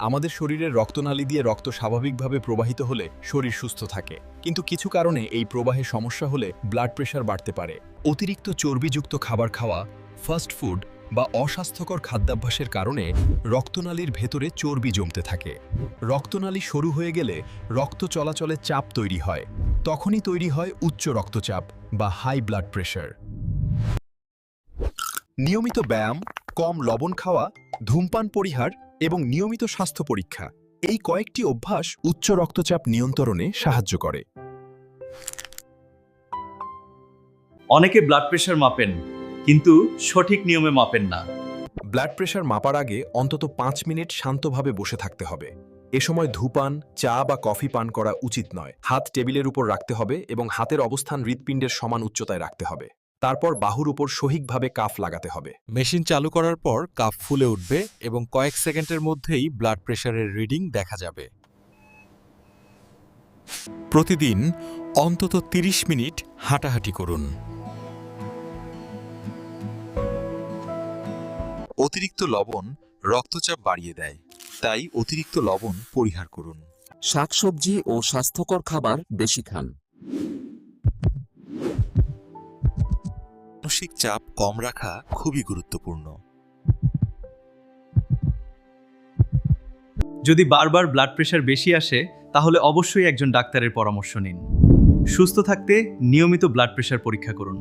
আমাদের শরীরের রক্তনালী দিয়ে রক্ত স্বাভাবিকভাবে প্রবাহিত হলে শরীর সুস্থ থাকে, কিন্তু কিছু কারণে এই প্রবাহে সমস্যা হলে ব্লাড প্রেশার বাড়তে পারে। অতিরিক্ত চর্বিযুক্ত খাবার খাওয়া, ফাস্ট ফুড বা অস্বাস্থ্যকর খাদ্যাভ্যাসের কারণে রক্তনালীর ভেতরে চর্বি জমতে থাকে। রক্তনালী সরু হয়ে গেলে রক্ত চলাচলে চাপ তৈরি হয়, তখনই তৈরি হয় উচ্চ রক্তচাপ বা হাই ব্লাড প্রেশার। নিয়মিত ব্যায়াম, কম লবণ খাওয়া, ধূমপান পরিহার এবং নিয়মিত স্বাস্থ্য পরীক্ষা, এই কয়েকটি অভ্যাস উচ্চ রক্তচাপ নিয়ন্ত্রণে সাহায্য করে। অনেকে ব্লাড প্রেশার মাপেন, কিন্তু সঠিক নিয়মে মাপেন না। ব্লাড প্রেশার মাপার আগে অন্তত 5 মিনিট শান্তভাবে বসে থাকতে হবে। এ সময় ধূমপান, চা বা কফি পান করা উচিত নয়। হাত টেবিলের উপর রাখতে হবে এবং হাতের অবস্থান হৃৎপিণ্ডের সমান উচ্চতায় রাখতে হবে। তারপর বাহুর উপর সঠিকভাবে কাফ লাগাতে হবে। মেশিন চালু করার পর কাফ ফুলে উঠবে এবং কয়েক সেকেন্ডের মধ্যেই ব্লাড প্রেশারের রিডিং দেখা যাবে। প্রতিদিন অন্তত 30 মিনিট হাঁটাহাঁটি করুন। অতিরিক্ত লবণ রক্তচাপ বাড়িয়ে দেয়, তাই অতিরিক্ত লবণ পরিহার করুন। শাকসবজি ও স্বাস্থ্যকর খাবার বেশি খান। মানসিক চাপ কম রাখা খুবই গুরুত্বপূর্ণ। যদি বারবার ব্লাড প্রেশার বেশি আসে, তাহলে অবশ্যই একজন ডাক্তারের পরামর্শ নিন। সুস্থ থাকতে নিয়মিত ব্লাড প্রেশার পরীক্ষা করুন।